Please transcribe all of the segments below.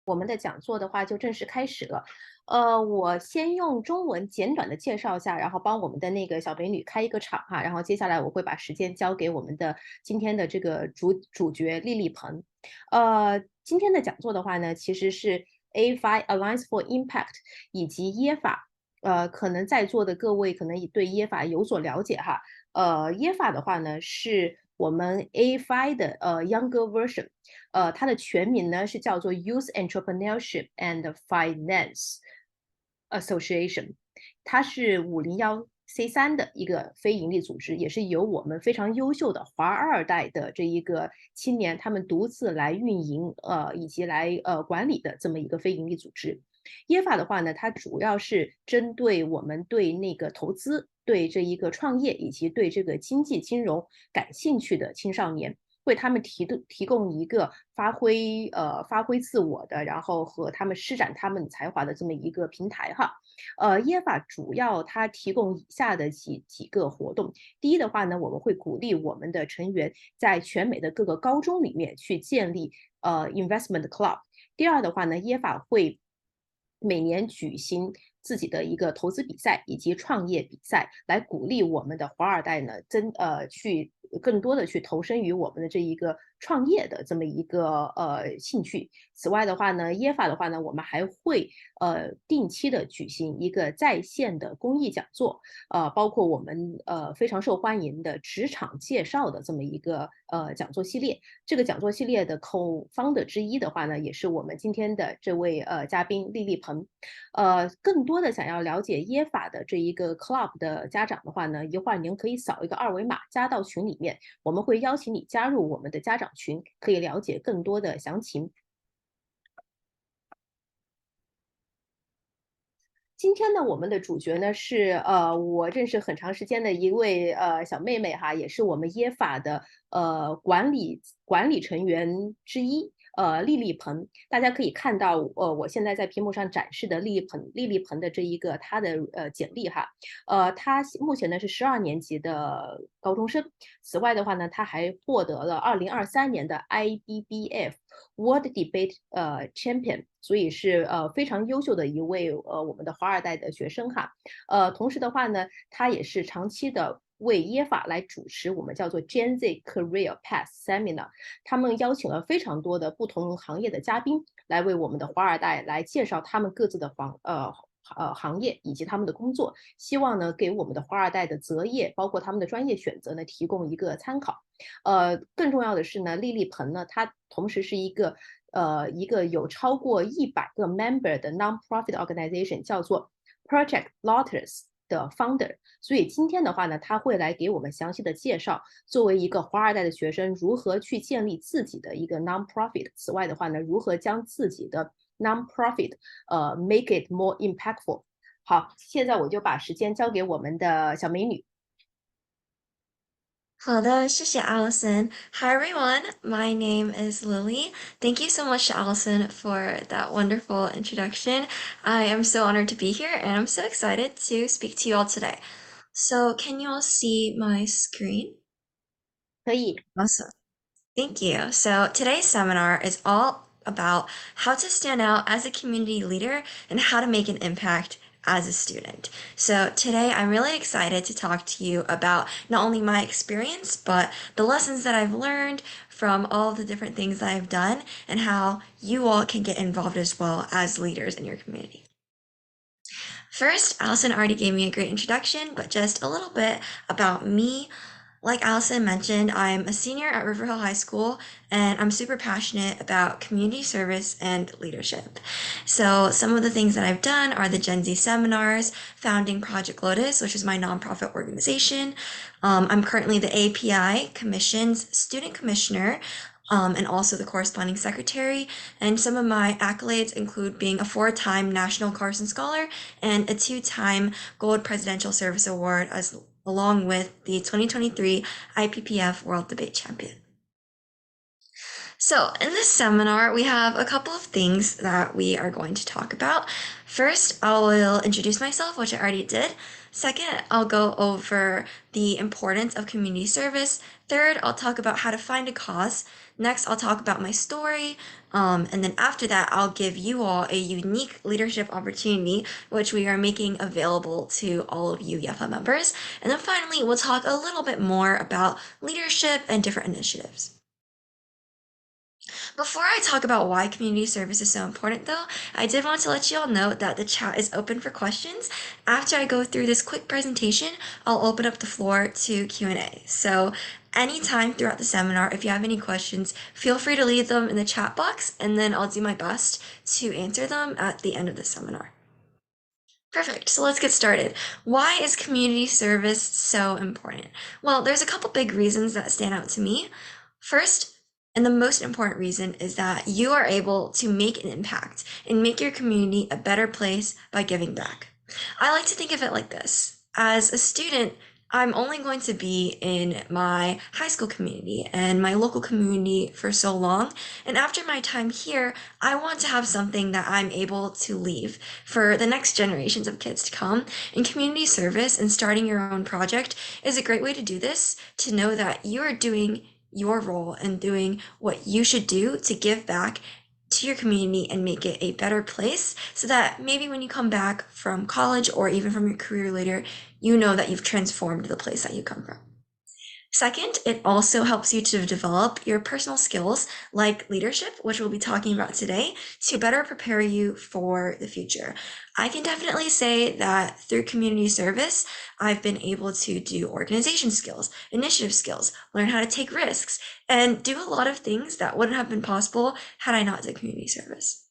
我们的讲座的话就正式开始了。我先用中文简短的介绍一下，然后帮我们的那个小美女开一个场哈，然后接下来我会把时间交给我们的今天的这个主角丽丽鹏。今天的讲座的话呢，其实是 AFI AllianceforImpact 以及耶法。可能在座的各位可能也对耶法有所了解哈。耶法的话呢，是我们 AFI 的younger version。它的全名呢是叫做 Youth Entrepreneurship and Finance Association。它是501C3的一个非营利组织，也是由我们非常优秀的华二代的这一个青年他们独自来运营以及来管理的这么一个非营利组织。耶法的话呢，它主要是针对我们对那个投资、对这一个创业以及对这个经济金融感兴趣的青少年，为他们提供一个发挥自我的，然后和他们施展他们才华的这么一个平台哈。耶法主要它提供以下的几个活动。第一的话呢，我们会鼓励我们的成员在全美的各个高中里面去建立investment club。第二的话呢，耶法会每年举行自己的一个投资比赛以及创业比赛，来鼓励我们的华二代呢，去更多的去投身于我们的这一个创业的这么一个兴趣。此外的话呢，耶法的话呢，我们还会定期的举行一个在线的公益讲座，包括我们非常受欢迎的职场介绍的这么一个讲座系列。这个讲座系列的 Co-Founder 之一的话呢，也是我们今天的这位嘉宾丽丽鹏。更多的想要了解耶法的这一个 club 的家长的话呢，一会儿您可以扫一个二维码加到群里面，我们会邀请你加入我们的家长群，可以了解更多的详情。今天呢，我们的主角呢是我认识很长时间的一位小妹妹哈，也是我们耶法的管理成员之一。丽丽鹏，大家可以看到，我现在在屏幕上展示的丽丽鹏的这一个她的简历哈。她目前呢是12年级的高中生。此外的话呢，她还获得了2023年的 IPPF World Debate Champion，所以是非常优秀的一位我们的华二代的学生哈。同时的话呢，他也是长期的为耶法来主持我们叫做 Gen Z Career Path Seminar。他们邀请了非常多的不同行业的嘉宾来为我们的华二代来介绍他们各自的行业以及他们的工作，希望呢给我们的华二代的择业，包括他们的专业选择呢提供一个参考。更重要的是呢，丽丽鹏呢，她同时是一个有超过100个 member 的 non-profit organization，叫做 Project Lotus 的 founder。所以今天的话呢，他会来给我们详细的介绍，作为一个华二代的学生，如何去建立自己的一个 non-profit。此外的话呢，如何将自己的 non-profit make it more impactful。好，现在我就把时间交给我们的小美女。好的，谢谢 Allison. Hi everyone, my name is Lily. Thank you so much to Allison for that wonderful introduction. I am so honored to be here and I'm so excited to speak to you all today. So can you all see my screen? 可以。Awesome. Thank you. So today's seminar is all about how to stand out as a community leader and how to make an impact as a student. So today I'm really excited to talk to you about not only my experience, but the lessons that I've learned from all the different things that I've done and how you all can get involved as well as leaders in your community. First, Allison already gave me a great introduction, but just a little bit about me. Like Allison mentioned, I'm a senior at Riverhill High School and I'm super passionate about community service and leadership. So some of the things that I've done are the Gen Z seminars, founding Project Lotus, which is my nonprofit organization. I'm currently the API Commission's student commissioner, and also the corresponding secretary. And some of my accolades include being a 4-time National Carson Scholar and a 2-time Gold Presidential Service Award, along with the 2023 IPPF World Debate Champion. So, in this seminar, we have a couple of things that we are going to talk about. First, I will introduce myself, which I already did. Second, I'll go over the importance of community service. Third, I'll talk about how to find a cause. Next, I'll talk about my story. And then after that, I'll give you all a unique leadership opportunity, which we are making available to all of you Yefa members. And then finally, we'll talk a little bit more about leadership and different initiatives. Before I talk about why community service is so important though, I did want to let you all know that the chat is open for questions. After I go through this quick presentation, I'll open up the floor to Q&A. So anytime throughout the seminar, if you have any questions, feel free to leave them in the chat box and then I'll do my best to answer them at the end of the seminar. Perfect, so let's get started. Why is community service so important? Well, there's a couple big reasons that stand out to me. First, and the most important reason is that you are able to make an impact and make your community a better place by giving back. I like to think of it like this. As a student, I'm only going to be in my high school community and my local community for so long. And after my time here, I want to have something that I'm able to leave for the next generations of kids to come. And community service and starting your own project is a great way to do this, to know that you are doing your role and doing what you should do to give back to your community and make it a better place, so that maybe when you come back from college or even from your career later, you know that you've transformed the place that you come from. Second, it also helps you to develop your personal skills like leadership, which we'll be talking about today, to better prepare you for the future. I can definitely say that through community service, I've been able to do organization skills, initiative skills, learn how to take risks, and do a lot of things that wouldn't have been possible had I not done community service.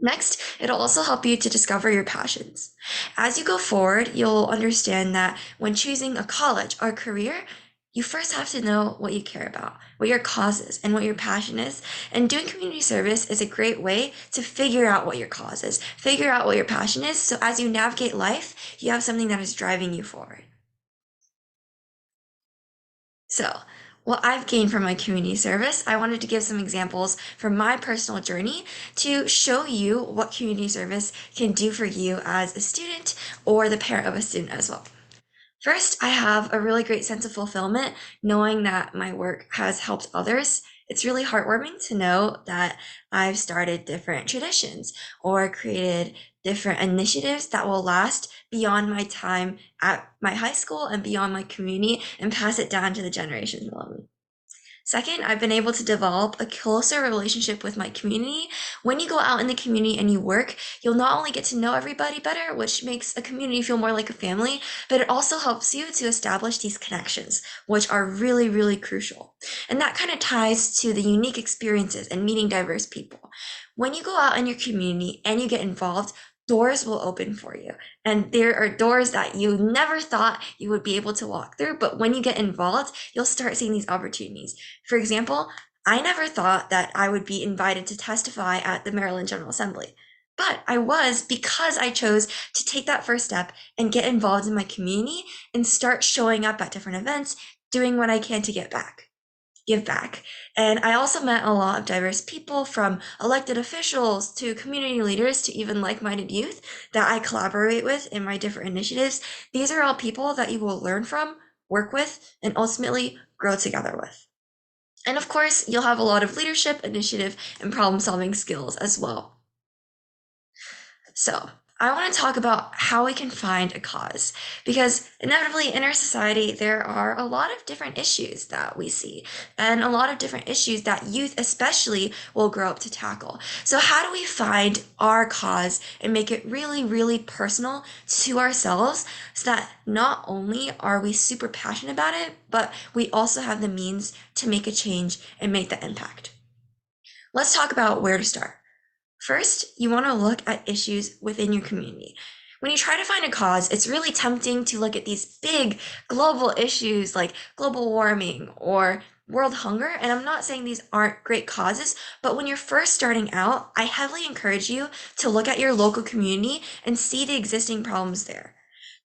Next, it'll also help you to discover your passions. As you go forward, you'll understand that when choosing a college or career, you first have to know what you care about, what your cause is, and what your passion is. And doing community service is a great way to figure out what your cause is, figure out what your passion is, so as you navigate life, you have something that is driving you forward. So, what I've gained from my community service, I wanted to give some examples from my personal journey to show you what community service can do for you as a student or the parent of a student as well. First, I have a really great sense of fulfillment knowing that my work has helped others. It's really heartwarming to know that I've started different traditions or created different initiatives that will last beyond my time at my high school and beyond my community and pass it down to the generations below me. Second, I've been able to develop a closer relationship with my community. When you go out in the community and you work, you'll not only get to know everybody better, which makes a community feel more like a family, but it also helps you to establish these connections, which are really, really crucial. And that kind of ties to the unique experiences and meeting diverse people. When you go out in your community and you get involved, doors will open for you. And there are doors that you never thought you would be able to walk through, but when you get involved, you'll start seeing these opportunities. For example, I never thought that I would be invited to testify at the Maryland General Assembly, but I was, because I chose to take that first step and get involved in my community and start showing up at different events, doing what I can to give back. And I also met a lot of diverse people, from elected officials to community leaders to even like-minded youth that I collaborate with in my different initiatives. These are all people that you will learn from, work with, and ultimately grow together with. And of course, you'll have a lot of leadership, initiative, and problem-solving skills as well. So, I want to talk about how we can find a cause, because inevitably in our society, there are a lot of different issues that we see and a lot of different issues that youth especially will grow up to tackle. So how do we find our cause and make it really, really personal to ourselves, so that not only are we super passionate about it, but we also have the means to make a change and make the impact? Let's talk about where to start. First, you want to look at issues within your community. When you try to find a cause, it's really tempting to look at these big global issues like global warming or world hunger. And I'm not saying these aren't great causes, but when you're first starting out, I heavily encourage you to look at your local community and see the existing problems there.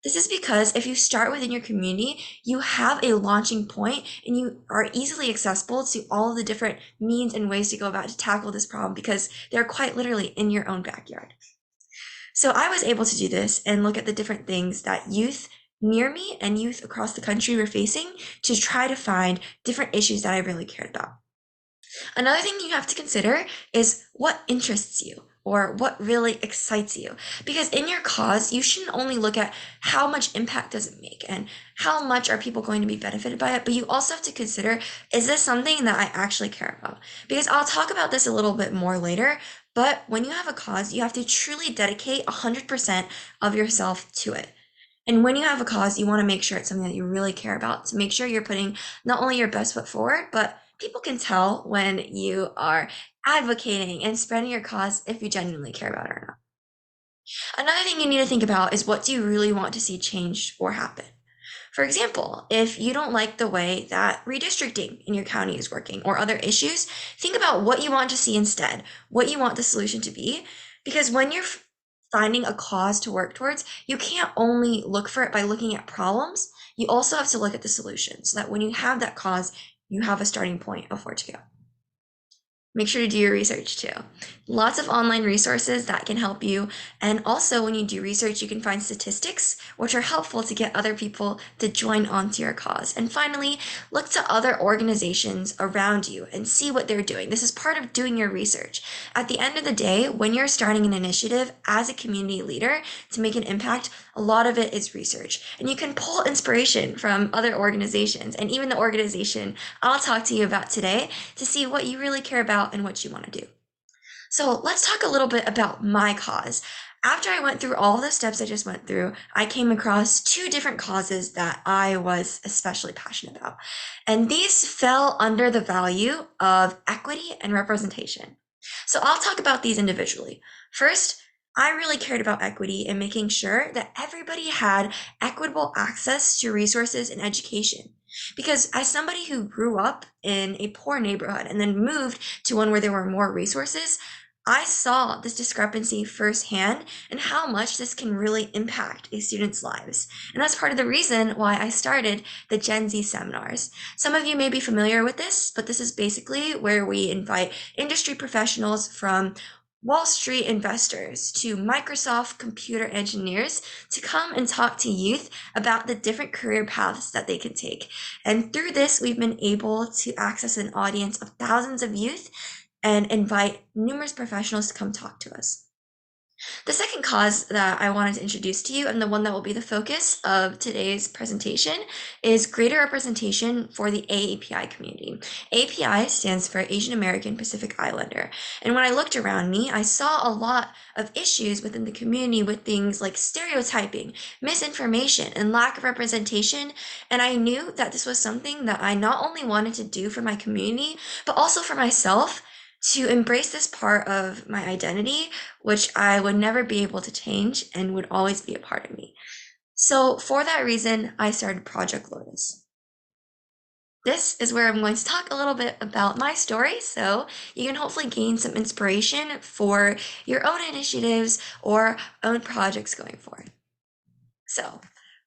This is because if you start within your community, you have a launching point and you are easily accessible to all of the different means and ways to go about to tackle this problem because they're quite literally in your own backyard. So I was able to do this and look at the different things that youth near me and youth across the country were facing to try to find different issues that I really cared about. Another thing you have to consider is what interests you or what really excites you. Because in your cause, you shouldn't only look at how much impact does it make and how much are people going to be benefited by it, but you also have to consider, is this something that I actually care about? Because I'll talk about this a little bit more later, but when you have a cause, you have to truly dedicate 100% of yourself to it. And when you have a cause, you want to make sure it's something that you really care about to make sure you're putting not only your best foot forward, but people can tell when you are advocating and spreading your cause if you genuinely care about it or not. Another thing you need to think about is what do you really want to see change or happen? For example, if you don't like the way that redistricting in your county is working or other issues, think about what you want to see instead, what you want the solution to be, because when you're finding a cause to work towards, you can't only look for it by looking at problems, you also have to look at the solutions so that when you have that cause, you have a starting point of where to go. Make sure to do your research too. Lots of online resources that can help you. And also when you do research, you can find statistics, which are helpful to get other people to join onto your cause. And finally, look to other organizations around you and see what they're doing. This is part of doing your research. At the end of the day, when you're starting an initiative as a community leader to make an impact, a lot of it is research. And you can pull inspiration from other organizations and even the organization I'll talk to you about today to see what you really care about and what you want to do. So let's talk a little bit about my cause. After I went through all the steps I just went through, I came across two different causes that I was especially passionate about. And these fell under the value of equity and representation. So I'll talk about these individually. First, I really cared about equity and making sure that everybody had equitable access to resources and education. Because as somebody who grew up in a poor neighborhood and then moved to one where there were more resources, I saw this discrepancy firsthand and how much this can really impact a student's lives. And that's part of the reason why I started the Gen Z seminars. Some of you may be familiar with this, but this is basically where we invite industry professionals from Wall Street investors to Microsoft computer engineers to come and talk to youth about the different career paths that they can take. And through this, we've been able to access an audience of thousands of youth and invite numerous professionals to come talk to us. The second cause that I wanted to introduce to you, and the one that will be the focus of today's presentation, is greater representation for the AAPI community. AAPI stands for Asian American Pacific Islander. And when I looked around me, I saw a lot of issues within the community with things like stereotyping, misinformation, and lack of representation. And I knew that this was something that I not only wanted to do for my community, but also for myself, to embrace this part of my identity, which I would never be able to change and would always be a part of me. So for that reason, I started Project Lotus. This is where I'm going to talk a little bit about my story, so you can hopefully gain some inspiration for your own initiatives or own projects going forward. So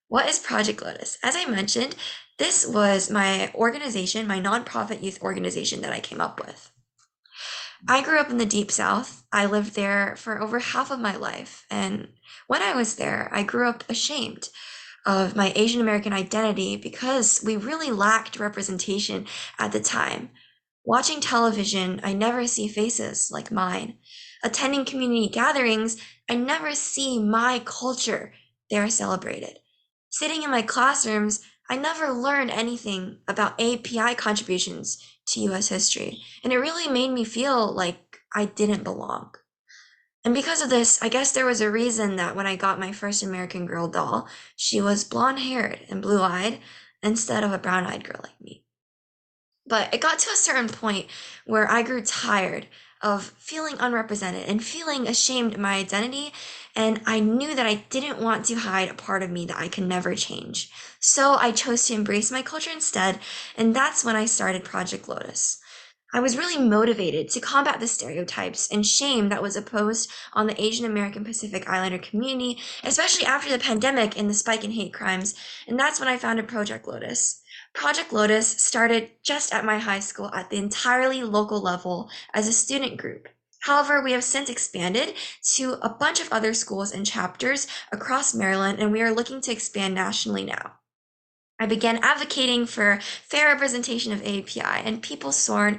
what is Project Lotus? As I mentioned, this was my organization, my nonprofit youth organization that I came up with. I grew up in the Deep South. I lived there for over half of my life. And when I was there, I grew up ashamed of my Asian American identity because we really lacked representation at the time. Watching television, I never see faces like mine. Attending community gatherings, I never see my culture there celebrated. Sitting in my classrooms, I never learned anything about API contributions to US history, and it really made me feel like I didn't belong. And because of this, I guess there was a reason that when I got my first American Girl doll, she was blonde-haired and blue-eyed instead of a brown-eyed girl like me. But it got to a certain point where I grew tired of feeling unrepresented and feeling ashamed of my identity, and I knew that I didn't want to hide a part of me that I could never change. So I chose to embrace my culture instead, and that's when I started Project Lotus. I was really motivated to combat the stereotypes and shame that was imposed on the Asian American Pacific Islander community, especially after the pandemic and the spike in hate crimes. And that's when I founded Project Lotus. Project Lotus started just at my high school at the entirely local level as a student group. However, we have since expanded to a bunch of other schools and chapters across Maryland, and we are looking to expand nationally now. I began advocating for fair representation of AAPI, and people soon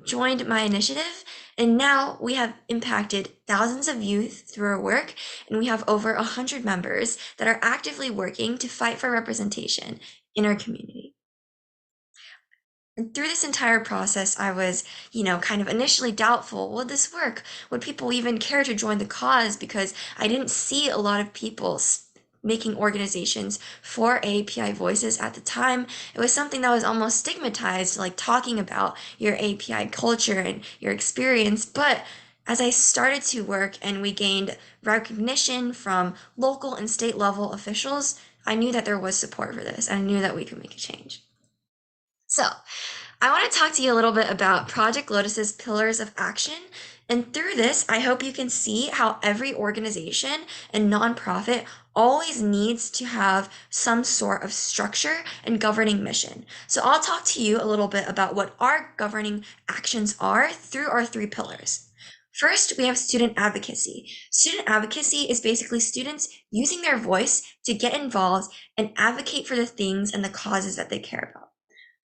joined my initiative. And now we have impacted thousands of youth through our work, and we have over 100 members that are actively working to fight for representation in our community. And through this entire process, I was, kind of initially doubtful. Would this work? Would people even care to join the cause? Because I didn't see a lot of people making organizations for AAPI voices at the time. It was something that was almost stigmatized, like talking about your AAPI culture and your experience. But as I started to work and we gained recognition from local and state level officials, I knew that there was support for this, and I knew that we could make a change. So I want to talk to you a little bit about Project Lotus's pillars of action. And through this, I hope you can see how every organization and nonprofit always needs to have some sort of structure and governing mission. So I'll talk to you a little bit about what our governing actions are through our 3 pillars. First, we have student advocacy. Student advocacy is basically students using their voice to get involved and advocate for the things and the causes that they care about.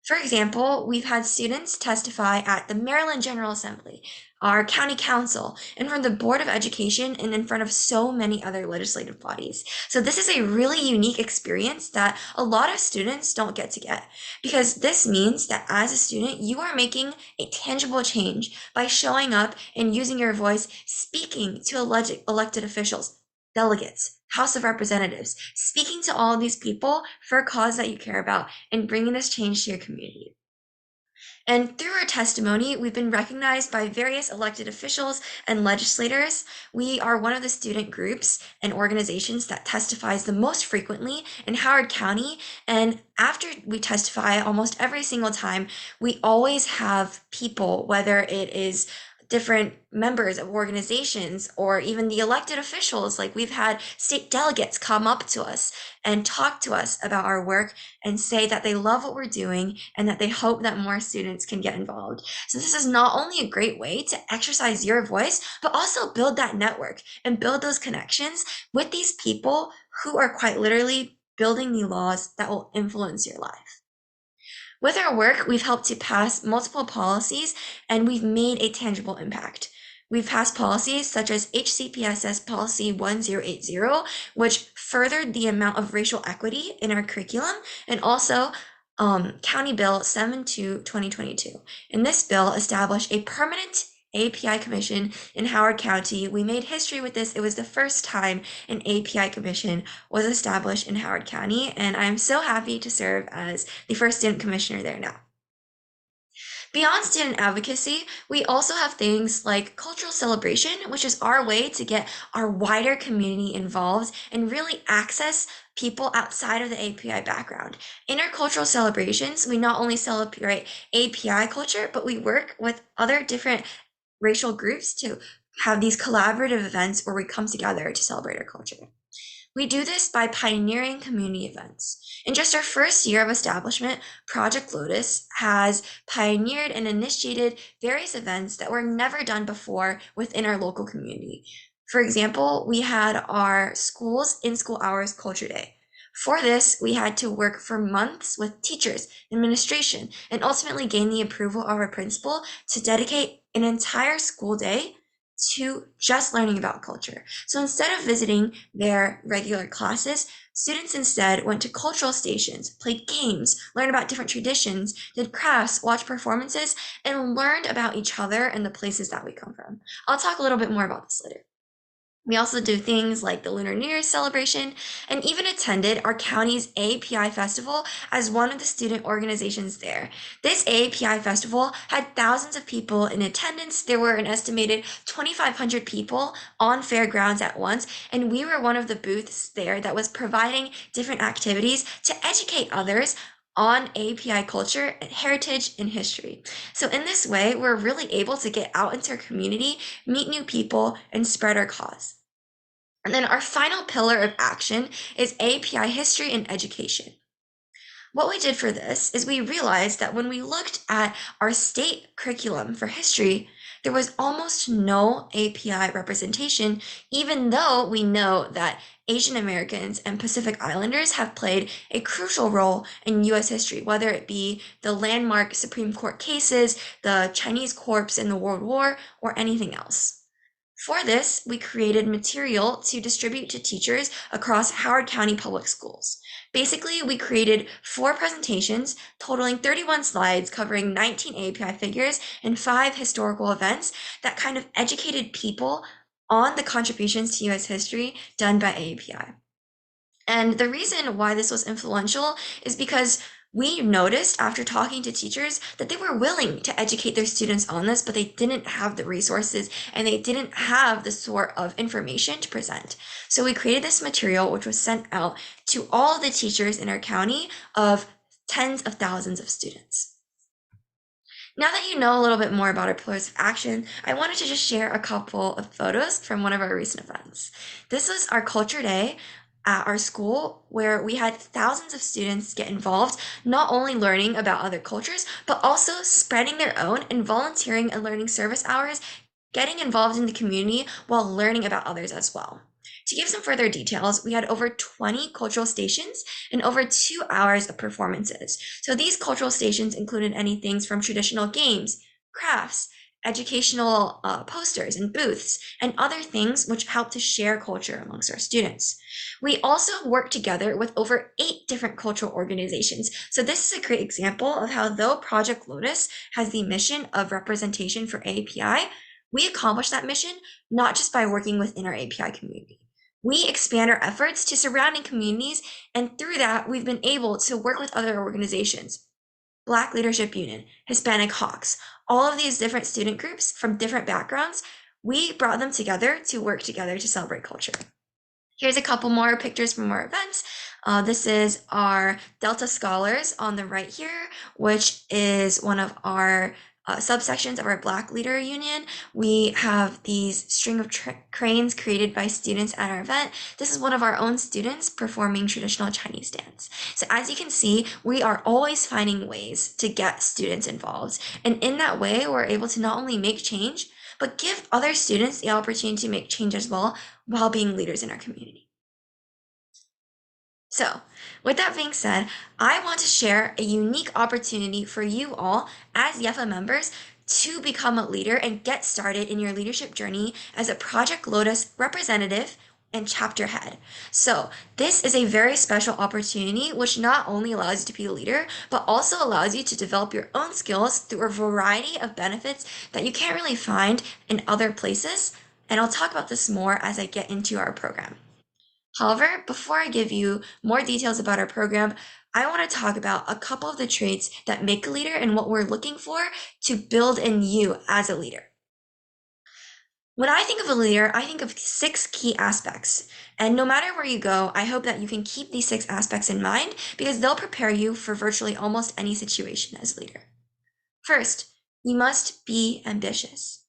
For example, we've had students testify at the Maryland General Assembly, our county council, and from the Board of Education, and in front of so many other legislative bodies. So this is a really unique experience that a lot of students don't get to get, because this means that as a student, you are making a tangible change by showing up and using your voice, speaking to elected officials, delegates, House of Representatives, speaking to all of these people for a cause that you care about and bringing this change to your community. And through our testimony, we've been recognized by various elected officials and legislators. We are one of the student groups and organizations that testifies the most frequently in Howard County. And after we testify almost every single time, we always have people, whether it is different members of organizations or even the elected officials. Like we've had state delegates come up to us and talk to us about our work and say that they love what we're doing and that they hope that more students can get involved. So this is not only a great way to exercise your voice, but also build that network and build those connections with these people who are quite literally building the laws that will influence your life. With our work, we've helped to pass multiple policies and we've made a tangible impact. We've passed policies such as HCPSS Policy 1080, which furthered the amount of racial equity in our curriculum, and also County Bill 72/2022. And this bill established a permanent AAPI Commission in Howard County. We made history with this. It was the first time an AAPI Commission was established in Howard County, and I'm so happy to serve as the first student commissioner there now. Beyond student advocacy, we also have things like cultural celebration, which is our way to get our wider community involved and really access people outside of the AAPI background. In our cultural celebrations, we not only celebrate AAPI culture, but we work with other different racial groups to have these collaborative events where we come together to celebrate our culture. We do this by pioneering community events. In just our first year of establishment, Project Lotus has pioneered and initiated various events that were never done before within our local community. For example, we had our schools in school hours culture day. For this, we had to work for months with teachers, administration, and ultimately gain the approval of our principal to dedicate an entire school day to just learning about culture. So instead of visiting their regular classes, students instead went to cultural stations, played games, learned about different traditions, did crafts, watched performances, and learned about each other and the places that we come from. I'll talk a little bit more about this later. We also do things like the Lunar New Year's celebration and even attended our county's AAPI festival as one of the student organizations there. This AAPI festival had thousands of people in attendance. There were an estimated 2,500 people on fairgrounds at once, and we were one of the booths there that was providing different activities to educate others on API culture, heritage, and history. So in this way, we're really able to get out into our community, meet new people, and spread our cause. And then our final pillar of action is API history and education. What we did for this is we realized that when we looked at our state curriculum for history, there was almost no API representation, even though we know that Asian Americans and Pacific Islanders have played a crucial role in US history, whether it be the landmark Supreme Court cases, the Chinese corpse in the World War, or anything else. For this, we created material to distribute to teachers across Howard County Public Schools. Basically, we created 4 presentations totaling 31 slides covering 19 API figures and 5 historical events that kind of educated people on the contributions to US history done by AAPI. And the reason why this was influential is because we noticed after talking to teachers that they were willing to educate their students on this, but they didn't have the resources and they didn't have the sort of information to present. So we created this material, which was sent out to all the teachers in our county of tens of thousands of students. Now that you know a little bit more about our pillars of action, I wanted to just share a couple of photos from one of our recent events. This was our culture day at our school, where we had thousands of students get involved, not only learning about other cultures, but also spreading their own and volunteering and learning service hours, getting involved in the community while learning about others as well. To give some further details, we had over 20 cultural stations and over 2 hours of performances. So these cultural stations included anything from traditional games, crafts, educational posters and booths, and other things which help to share culture amongst our students. We also work together with over 8 different cultural organizations. So this is a great example of how, though Project Lotus has the mission of representation for API, we accomplish that mission not just by working within our API community. We expand our efforts to surrounding communities, and through that, we've been able to work with other organizations. Black Leadership Union, Hispanic Hawks, all of these different student groups from different backgrounds, we brought them together to work together to celebrate culture. Here's a couple more pictures from our events. This is our Delta Scholars on the right here, which is one of our subsections of our Black Leader Union. We have these string of cranes created by students at our event. This is one of our own students performing traditional Chinese dance. So as you can see, we are always finding ways to get students involved. And in that way, we're able to not only make change, but give other students the opportunity to make change as well while being leaders in our community. So, with that being said, I want to share a unique opportunity for you all as Yefa members to become a leader and get started in your leadership journey as a Project Lotus representative and chapter head. So this is a very special opportunity which not only allows you to be a leader, but also allows you to develop your own skills through a variety of benefits that you can't really find in other places. And I'll talk about this more as I get into our program. However, before I give you more details about our program, I want to talk about a couple of the traits that make a leader and what we're looking for to build in you as a leader. When I think of a leader, I think of 6 key aspects. And no matter where you go, I hope that you can keep these 6 aspects in mind because they'll prepare you for virtually almost any situation as a leader. First, you must be ambitious.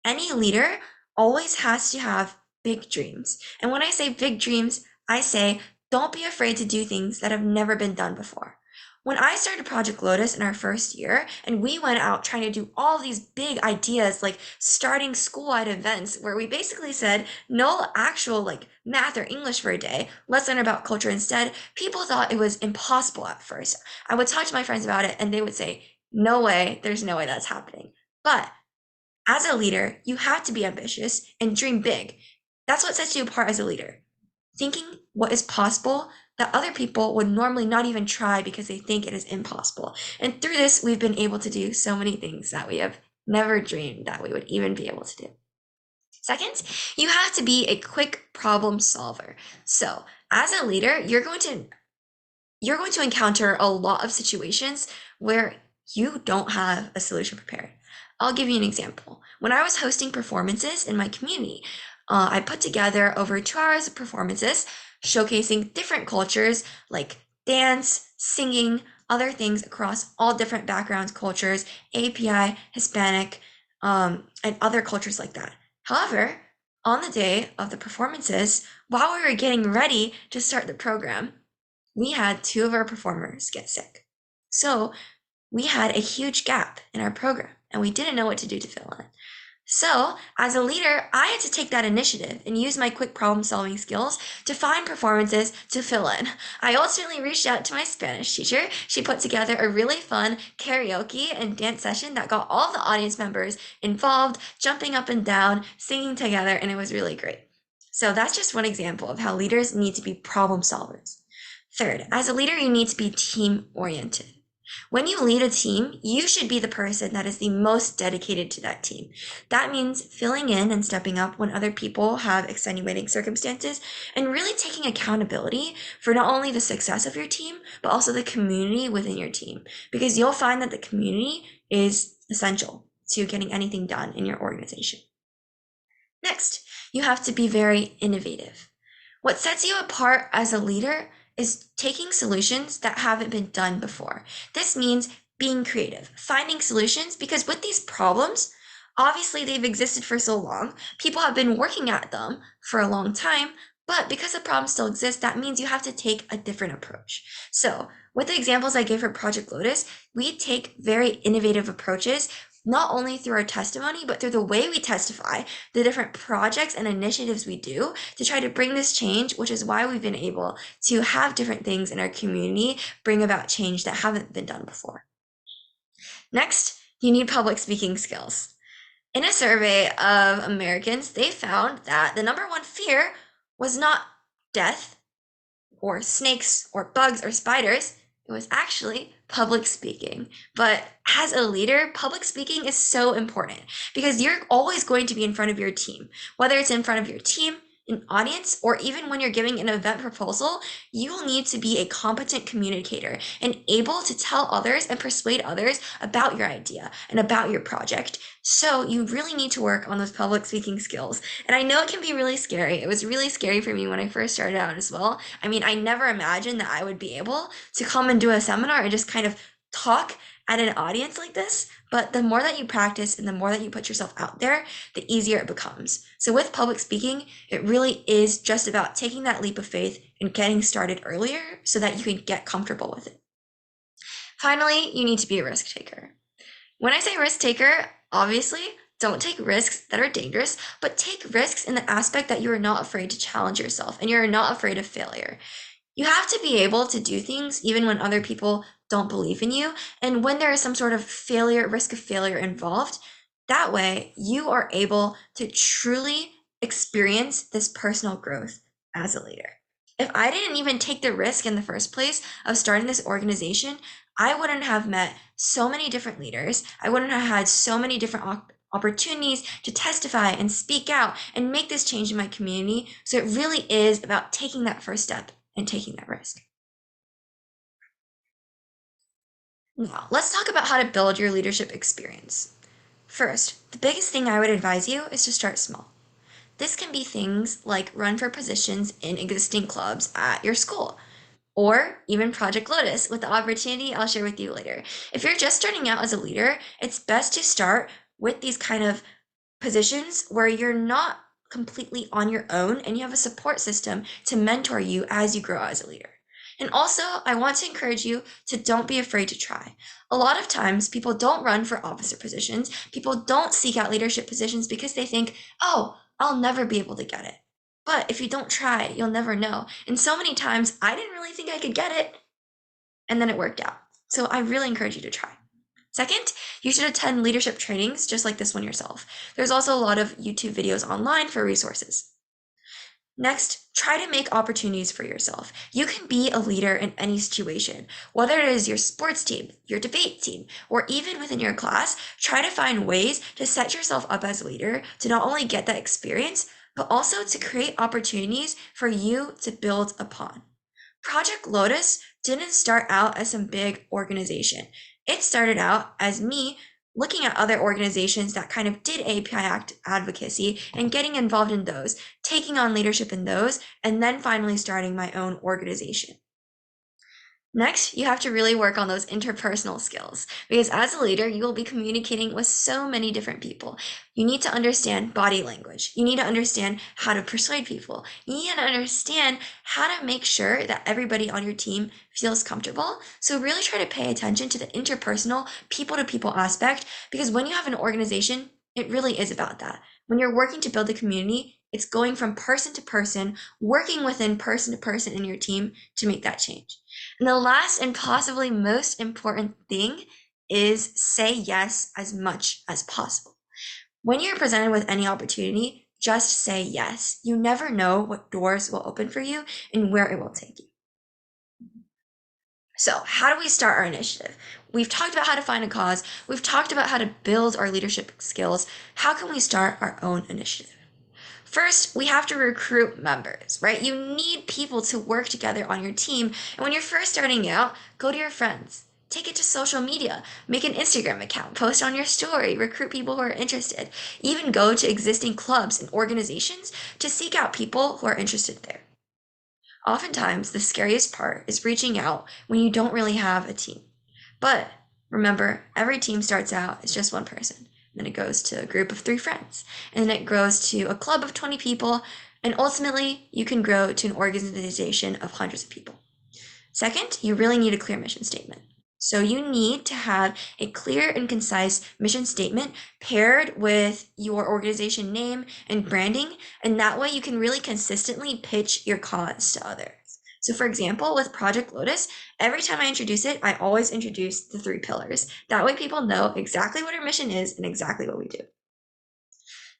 Any leader always has to have big dreams. And when I say big dreams, I say don't be afraid to do things that have never been done before. When I started Project Lotus in our first year, and we went out trying to do all these big ideas like starting school-wide events where we basically said no actual math or English for a day, let's learn about culture instead, people thought it was impossible at first. I would talk to my friends about it and they would say, no way, there's no way that's happening. But as a leader, you have to be ambitious and dream big. That's what sets you apart as a leader. Thinking what is possible that other people would normally not even try because they think it is impossible. And through this, we've been able to do so many things that we have never dreamed that we would even be able to do. Second, you have to be a quick problem solver. So as a leader, you're going to encounter a lot of situations where you don't have a solution prepared. I'll give you an example. When I was hosting performances in my community, I put together over 2 hours of performances showcasing different cultures like dance, singing, other things across all different backgrounds, cultures, API, Hispanic, and other cultures like that. However, on the day of the performances, while we were getting ready to start the program, we had 2 of our performers get sick. So we had a huge gap in our program and we didn't know what to do to fill in. So as a leader, I had to take that initiative and use my quick problem-solving skills to find performances to fill in. I ultimately reached out to my Spanish teacher. She put together a really fun karaoke and dance session that got all the audience members involved, jumping up and down, singing together, and it was really great. So that's just one example of how leaders need to be problem solvers. Third, as a leader, you need to be team-oriented. When you lead a team, you should be the person that is the most dedicated to that team. That means filling in and stepping up when other people have extenuating circumstances and really taking accountability for not only the success of your team, but also the community within your team, because you'll find that the community is essential to getting anything done in your organization. Next, you have to be very innovative. What sets you apart as a leader is taking solutions that haven't been done before. This means being creative, finding solutions, because with these problems, obviously they've existed for so long, people have been working at them for a long time, but because the problem still exists, that means you have to take a different approach. So with the examples I gave for Project Lotus, we take very innovative approaches, not only through our testimony, but through the way we testify, the different projects and initiatives we do to try to bring this change, which is why we've been able to have different things in our community bring about change that haven't been done before. Next, you need public speaking skills. In a survey of Americans, they found that the number one fear was not death or snakes or bugs or spiders. It was actually public speaking. But as a leader, public speaking is so important because you're always going to be in front of your team, whether it's in front of your team, an audience, or even when you're giving an event proposal, you will need to be a competent communicator and able to tell others and persuade others about your idea and about your project. So you really need to work on those public speaking skills. And I know it can be really scary. It was really scary for me when I first started out as well. I mean, I never imagined that I would be able to come and do a seminar and just kind of talk at an audience like this, but the more that you practice and the more that you put yourself out there, the easier it becomes. So with public speaking, it really is just about taking that leap of faith and getting started earlier so that you can get comfortable with it. Finally, you need to be a risk taker. When I say risk taker, obviously, don't take risks that are dangerous, but take risks in the aspect that you are not afraid to challenge yourself and you're not afraid of failure. You have to be able to do things even when other people don't believe in you. And when there is some sort of failure, risk of failure involved, that way you are able to truly experience this personal growth as a leader. If I didn't even take the risk in the first place of starting this organization, I wouldn't have met so many different leaders. I wouldn't have had so many different opportunities to testify and speak out and make this change in my community. So it really is about taking that first step and taking that risk. Now, let's talk about how to build your leadership experience. First, the biggest thing I would advise you is to start small. This can be things like run for positions in existing clubs at your school, or even Project Lotus with the opportunity I'll share with you later. If you're just starting out as a leader, it's best to start with these kind of positions where you're not completely on your own and you have a support system to mentor you as you grow as a leader. And also, I want to encourage you to don't be afraid to try. A lot of times, people don't run for officer positions. People don't seek out leadership positions because they think, oh, I'll never be able to get it. But if you don't try, you'll never know. And so many times, I didn't really think I could get it, and then it worked out. So I really encourage you to try. Second, you should attend leadership trainings just like this one yourself. There's also a lot of YouTube videos online for resources. Next, try to make opportunities for yourself. You can be a leader in any situation, whether it is your sports team, your debate team, or even within your class. Try to find ways to set yourself up as a leader to not only get that experience, but also to create opportunities for you to build upon. Project Lotus didn't start out as some big organization. It started out as me looking at other organizations that kind of did API advocacy and getting involved in those, taking on leadership in those, and then finally starting my own organization. Next, you have to really work on those interpersonal skills because as a leader, you will be communicating with so many different people. You need to understand body language. You need to understand how to persuade people. You need to understand how to make sure that everybody on your team feels comfortable. So really try to pay attention to the interpersonal people-to-people aspect because when you have an organization, it really is about that. When you're working to build a community, it's going from person to person, working within person to person in your team to make that change. And the last and possibly most important thing is say yes as much as possible. When you're presented with any opportunity, just say yes. You never know what doors will open for you and where it will take you. So how do we start our initiative? We've talked about how to find a cause. We've talked about how to build our leadership skills. How can we start our own initiative? First, we have to recruit members, right? You need people to work together on your team. And when you're first starting out, go to your friends. Take it to social media. Make an Instagram account. Post on your story. Recruit people who are interested. Even go to existing clubs and organizations to seek out people who are interested there. Oftentimes, the scariest part is reaching out when you don't really have a team. But remember, every team starts out as just one person. Then it goes to a group of 3 friends, and then it grows to a club of 20 people, and ultimately you can grow to an organization of hundreds of people. Second, you really need a clear mission statement. So you need to have a clear and concise mission statement paired with your organization name and branding, and that way you can really consistently pitch your cause to others. So for example, with Project Lotus, every time I introduce it, I always introduce the 3 pillars. That way people know exactly what our mission is and exactly what we do.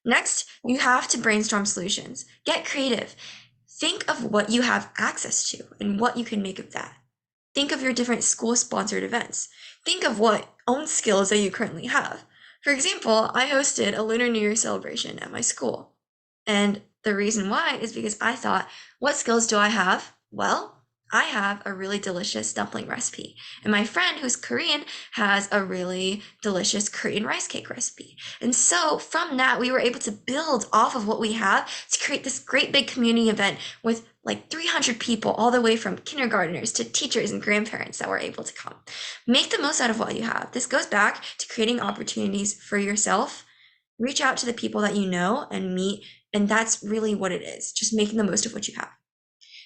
Next, you have to brainstorm solutions. Get creative. Think of what you have access to and what you can make of that. Think of your different school-sponsored events. Think of what own skills that you currently have. For example, I hosted a Lunar New Year celebration at my school. And the reason why is because I thought, what skills do I have? Well, I have a really delicious dumpling recipe, and my friend who's Korean has a really delicious Korean rice cake recipe. And so from that, we were able to build off of what we have to create this great big community event with like 300 people, all the way from kindergartners to teachers and grandparents that were able to come. Make the most out of what you have. This goes back to creating opportunities for yourself. Reach out to the people that you know and meet, and that's really what it is, just making the most of what you have.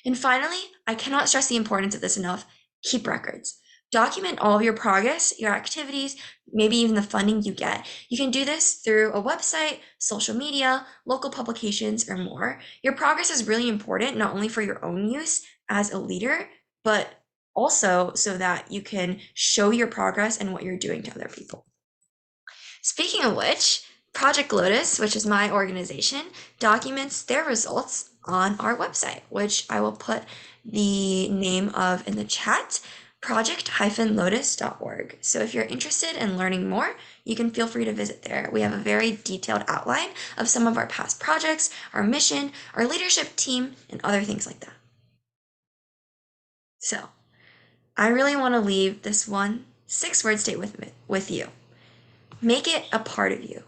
And finally, I cannot stress the importance of this enough. Keep records. Document all of your progress, your activities, maybe even the funding you get. You can do this through a website, social media, local publications, or more. Your progress is really important, not only for your own use as a leader, but also so that you can show your progress and what you're doing to other people. Speaking of which, Project Lotus, which is my organization, documents their results on our website, which I will put the name of in the chat, project-lotus.org. So if you're interested in learning more, you can feel free to visit there. We have a very detailed outline of some of our past projects, our mission, our leadership team, and other things like that. So I really want to leave this 6-word statement with you. Make it a part of you.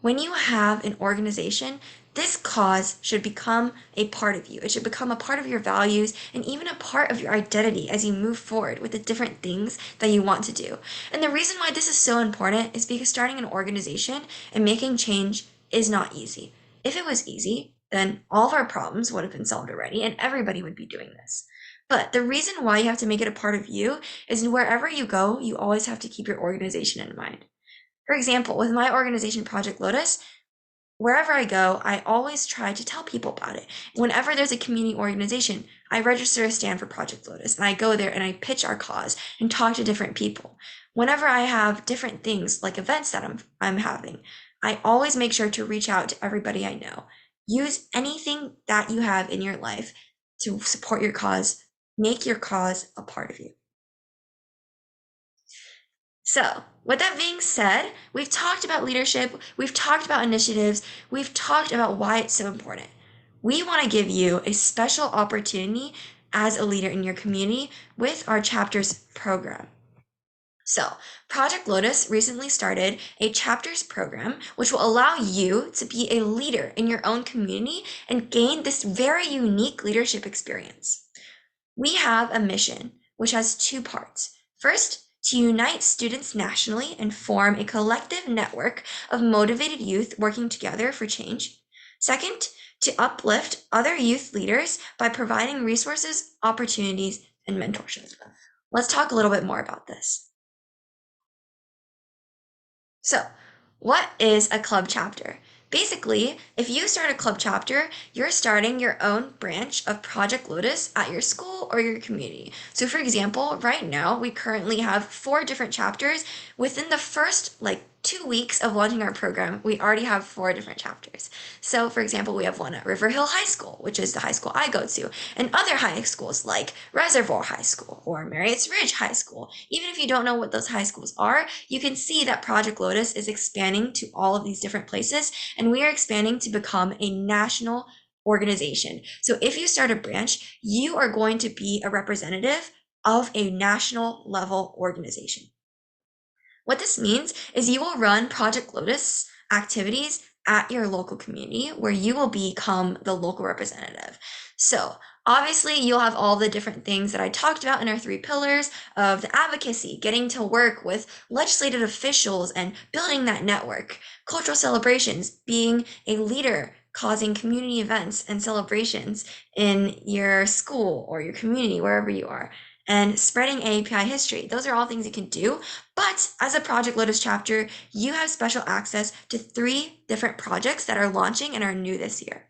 When you have an organization, this cause should become a part of you. It should become a part of your values and even a part of your identity as you move forward with the different things that you want to do. And the reason why this is so important is because starting an organization and making change is not easy. If it was easy, then all of our problems would have been solved already and everybody would be doing this. But the reason why you have to make it a part of you is wherever you go, you always have to keep your organization in mind. For example, with my organization, Project Lotus, wherever I go, I always try to tell people about it. Whenever there's a community organization, I register a stand for Project Lotus, and I go there and I pitch our cause and talk to different people. Whenever I have different things like events that I'm having, I always make sure to reach out to everybody I know. Use anything that you have in your life to support your cause. Make your cause a part of you. So with that being said, we've talked about leadership, we've talked about initiatives, we've talked about why it's so important. We want to give you a special opportunity as a leader in your community with our chapters program. So Project Lotus recently started a chapters program, which will allow you to be a leader in your own community and gain this very unique leadership experience. We have a mission. which has 2 parts. First, to unite students nationally and form a collective network of motivated youth working together for change. Second, to uplift other youth leaders by providing resources, opportunities, and mentorship. Let's talk a little bit more about this. So, what is a club chapter? Basically, if you start a club chapter, you're starting your own branch of Project Lotus at your school or your community. So for example, right now, we currently have 4 different chapters. Within the first 2 weeks of launching our program, we already have 4 different chapters. So for example, we have one at River Hill High School, which is the high school I go to, and other high schools like Reservoir High School or Marriott's Ridge High School. Even if you don't know what those high schools are, you can see that Project Lotus is expanding to all of these different places, and we are expanding to become a national organization. So if you start a branch, you are going to be a representative of a national level organization. What this means is you will run Project Lotus activities at your local community where you will become the local representative. So obviously you'll have all the different things that I talked about in our 3 pillars of the advocacy, getting to work with legislative officials and building that network, cultural celebrations, being a leader, causing community events and celebrations in your school or your community, wherever you are, and spreading AAPI history. Those are all things you can do. But as a Project Lotus chapter, you have special access to 3 different projects that are launching and are new this year.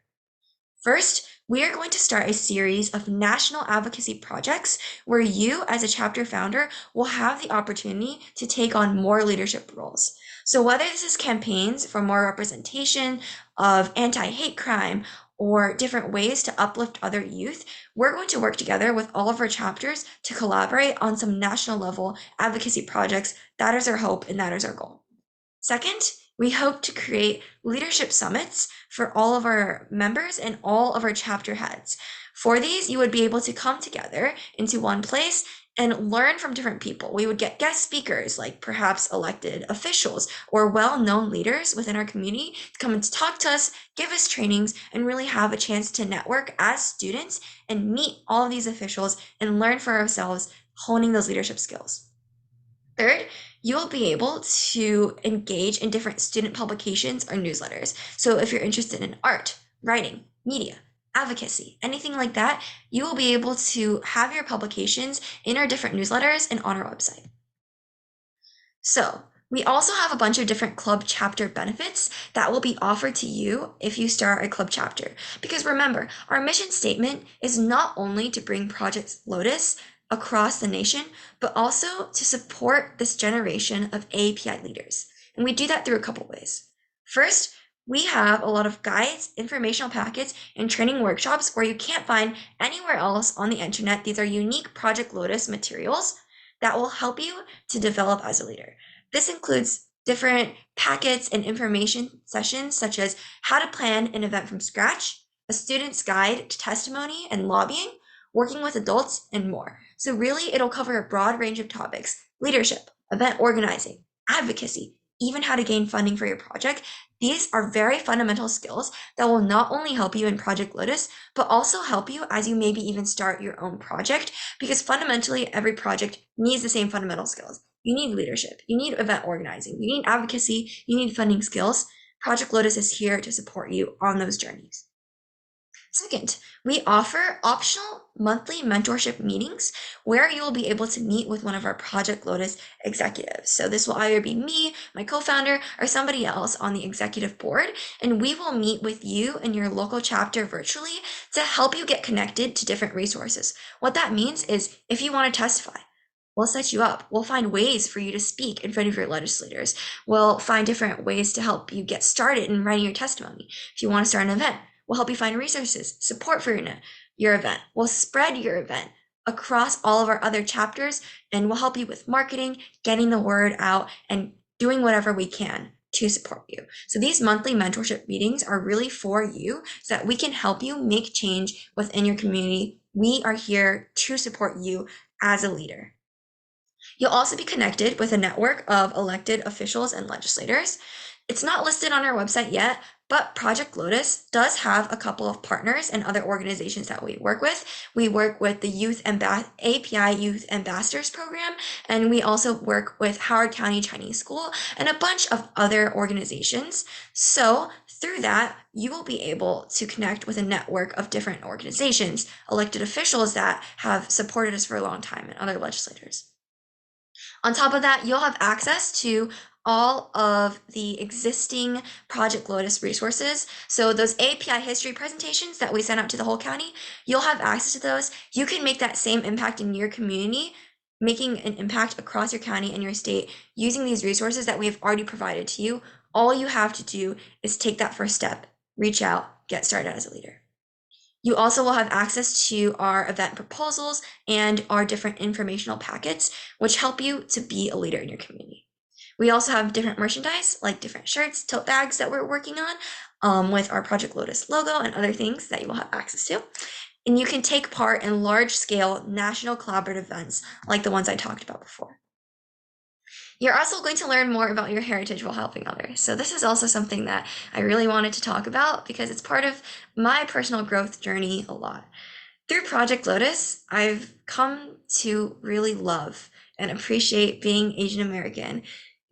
First, we are going to start a series of national advocacy projects where you, as a chapter founder, will have the opportunity to take on more leadership roles. So whether this is campaigns for more representation of anti-hate crime or different ways to uplift other youth, we're going to work together with all of our chapters to collaborate on some national level advocacy projects. That is our hope and that is our goal. Second, we hope to create leadership summits for all of our members and all of our chapter heads. For these, you would be able to come together into one place and learn from different people. We would get guest speakers, like perhaps elected officials or well-known leaders within our community to come and talk to us, give us trainings, and really have a chance to network as students and meet all of these officials and learn for ourselves, honing those leadership skills. Third, you will be able to engage in different student publications or newsletters. So if you're interested in art, writing, media, advocacy, anything like that, you will be able to have your publications in our different newsletters and on our website. So we also have a bunch of different club chapter benefits that will be offered to you if you start a club chapter. Because remember, our mission statement is not only to bring Project Lotus across the nation, but also to support this generation of AAPI leaders. And we do that through a couple ways. First, we have a lot of guides, informational packets, and training workshops where you can't find anywhere else on the internet. These are unique Project Lotus materials that will help you to develop as a leader. This includes different packets and information sessions, such as how to plan an event from scratch, a student's guide to testimony and lobbying, working with adults, and more. So really, it'll cover a broad range of topics: leadership, event organizing, advocacy, even how to gain funding for your project. These are very fundamental skills that will not only help you in Project Lotus, but also help you as you maybe even start your own project, because fundamentally, every project needs the same fundamental skills. You need leadership, you need event organizing, you need advocacy, you need funding skills. Project Lotus is here to support you on those journeys. Second, we offer optional monthly mentorship meetings where you will be able to meet with one of our Project Lotus executives. So this will either be me, my co-founder, or somebody else on the executive board, and we will meet with you and your local chapter virtually to help you get connected to different resources. What that means is if you want to testify, we'll set you up. We'll find ways for you to speak in front of your legislators. We'll find different ways to help you get started in writing your testimony. If you want to start an event, we'll help you find resources, support for your event. We'll spread your event across all of our other chapters, and we'll help you with marketing, getting the word out, and doing whatever we can to support you. So these monthly mentorship meetings are really for you so that we can help you make change within your community. We are here to support you as a leader. You'll also be connected with a network of elected officials and legislators. It's not listed on our website yet, But Project Lotus does have a couple of partners and other organizations that we work with. We work with the API Youth Ambassadors Program, and we also work with Howard County Chinese School and a bunch of other organizations. So through that, you will be able to connect with a network of different organizations, elected officials that have supported us for a long time, and other legislators. On top of that, you'll have access to all of the existing Project Lotus resources. So those API history presentations that we sent out to the whole county, you'll have access to those. You can make that same impact in your community, making an impact across your county and your state using these resources that we've already provided to you. All you have to do is take that first step, reach out, get started as a leader. You also will have access to our event proposals and our different informational packets, which help you to be a leader in your community. We also have different merchandise, like different shirts, tote bags that we're working on with our Project Lotus logo and other things that you will have access to. And you can take part in large-scale national collaborative events like the ones I talked about before. You're also going to learn more about your heritage while helping others. So this is also something that I really wanted to talk about because it's part of my personal growth journey a lot. Through Project Lotus, I've come to really love and appreciate being Asian American,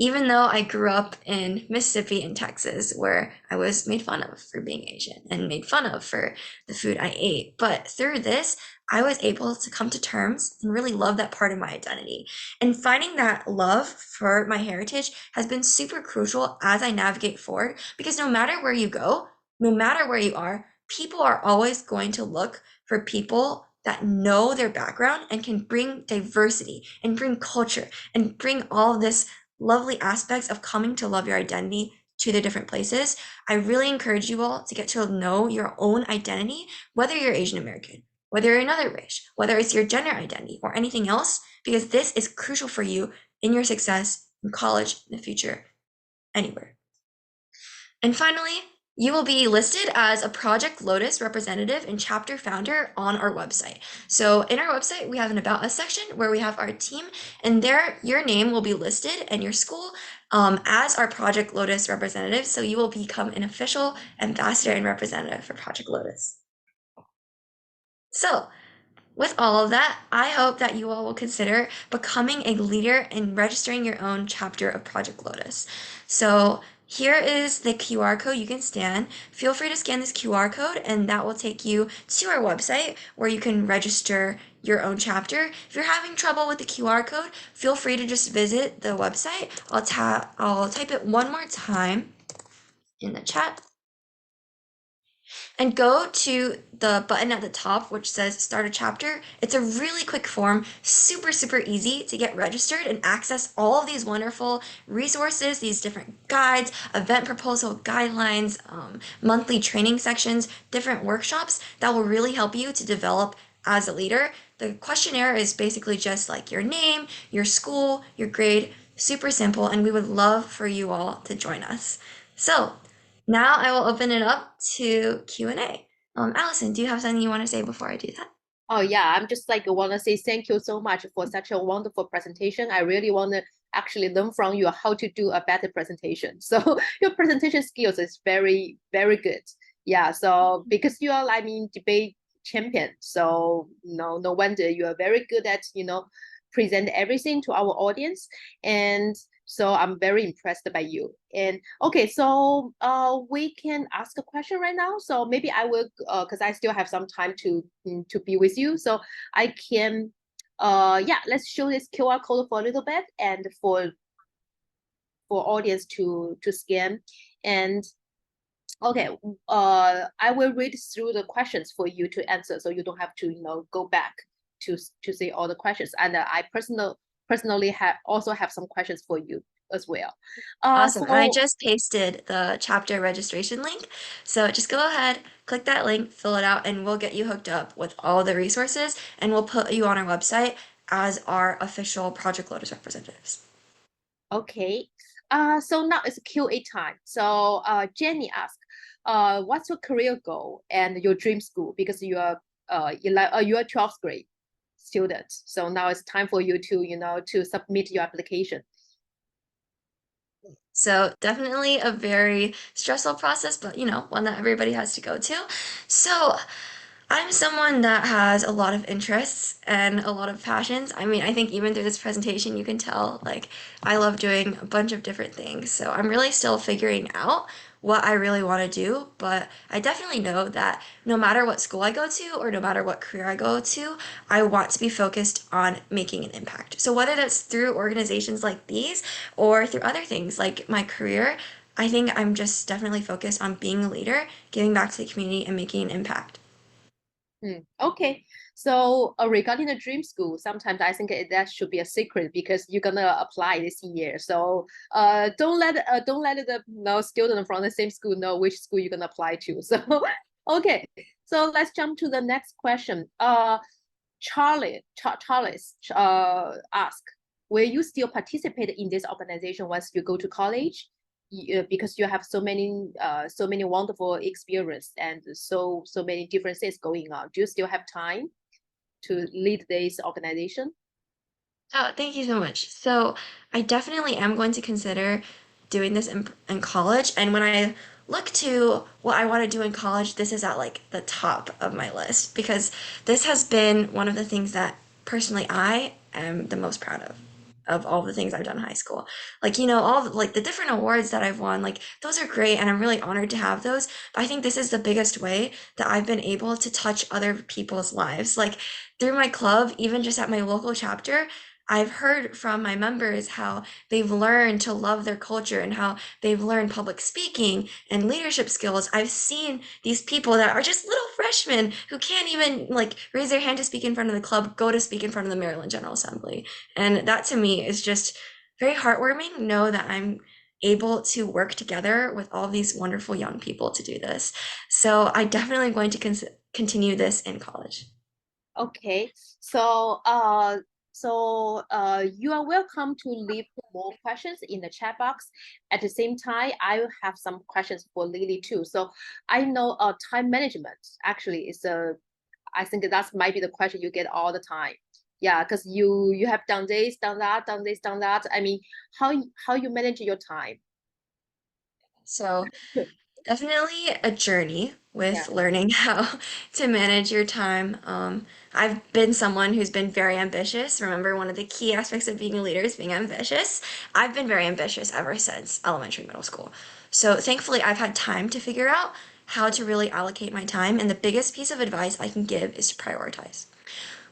even though I grew up in Mississippi and Texas, where I was made fun of for being Asian and made fun of for the food I ate. But through this, I was able to come to terms and really love that part of my identity. And finding that love for my heritage has been super crucial as I navigate forward, because no matter where you go, no matter where you are, people are always going to look for people that know their background and can bring diversity and bring culture and bring all of this lovely aspects of coming to love your identity to the different places. I really encourage you all to get to know your own identity, whether you're Asian American, whether you're another race, whether it's your gender identity or anything else, because this is crucial for you in your success in college, in the future, anywhere. And finally, you will be listed as a Project Lotus representative and chapter founder on our website. So in our website, we have an About Us section where we have our team, and there your name will be listed and your school as our Project Lotus representative. So you will become an official ambassador and representative for Project Lotus. So with all of that, I hope that you all will consider becoming a leader and registering your own chapter of Project Lotus. So here is the QR code you can scan. Feel free to scan this QR code and that will take you to our website where you can register your own chapter. If you're having trouble with the QR code, feel free to just visit the website. I'll type it one more time in the chat. And go to the button at the top which says start a chapter. It's a really quick form, super easy to get registered and access all of these wonderful resources, these different guides, event proposal guidelines, monthly training sections, different workshops that will really help you to develop as a leader. The questionnaire is basically just like your name, your school, your grade, super simple, and we would love for you all to join us. So now I will open it up to Q&A. Allison, do you have something you want to say before I do that? Oh yeah, I'm just like want to say thank you so much for such a wonderful presentation. I really want to actually learn from you how to do a better presentation. So your presentation skills is very good. Yeah, so because you are, I mean, debate champion, so no wonder you are very good at present everything to our audience. And so I'm very impressed by you. And okay, so we can ask a question right now. So maybe I will, because I still have some time to be with you. So I can, yeah, let's show this QR code for a little bit and for audience to scan. And okay, I will read through the questions for you to answer, so you don't have to go back to see all the questions. And I personally also have some questions for you as well. Awesome. I just pasted the chapter registration link. So just go ahead, click that link, fill it out, and we'll get you hooked up with all the resources, and we'll put you on our website as our official Project Lotus representatives. Okay. So now it's QA time. So Jenny asked, what's your career goal and your dream school? Because you are 12th grade student. So now it's time for you to to submit your application. So definitely a very stressful process, but one that everybody has to go to. So I'm someone that has a lot of interests and a lot of passions. I mean, I think even through this presentation, you can tell like I love doing a bunch of different things. So I'm really still figuring out what I really want to do, but I definitely know that no matter what school I go to or no matter what career I go to, I want to be focused on making an impact. So whether that's through organizations like these or through other things like my career, I think I'm just definitely focused on being a leader, giving back to the community, and making an impact. Okay, so regarding the dream school, sometimes I think that should be a secret because you're gonna apply this year. So don't let the student from the same school know which school you're gonna apply to. So okay, so let's jump to the next question. Charles ask, will you still participate in this organization once you go to college? Because you have so many wonderful experience and so many different things going on. Do you still have time to lead this organization? Oh, thank you so much. So I definitely am going to consider doing this in college. And when I look to what I want to do in college, this is at like the top of my list because this has been one of the things that personally I am the most proud of all the things I've done in high school. Like, all like the different awards that I've won, like those are great and I'm really honored to have those. But I think this is the biggest way that I've been able to touch other people's lives. Like through my club, even just at my local chapter, I've heard from my members how they've learned to love their culture and how they've learned public speaking and leadership skills. I've seen these people that are just little freshmen who can't even like raise their hand to speak in front of the club, go to speak in front of the Maryland General Assembly. And that to me is just very heartwarming. Know that I'm able to work together with all these wonderful young people to do this. So I definitely am going to continue this in college. Okay, so you are welcome to leave more questions in the chat box. At the same time, I will have some questions for Lily too. So I know time management actually is I think that might be the question you get all the time. Yeah, because you have done this, done that, done this, done that. I mean, how you manage your time? So definitely a journey Yeah. with learning how to manage your time. I've been someone who's been very ambitious. Remember, one of the key aspects of being a leader is being ambitious. I've been very ambitious ever since elementary, middle school. So thankfully, I've had time to figure out how to really allocate my time. And the biggest piece of advice I can give is to prioritize.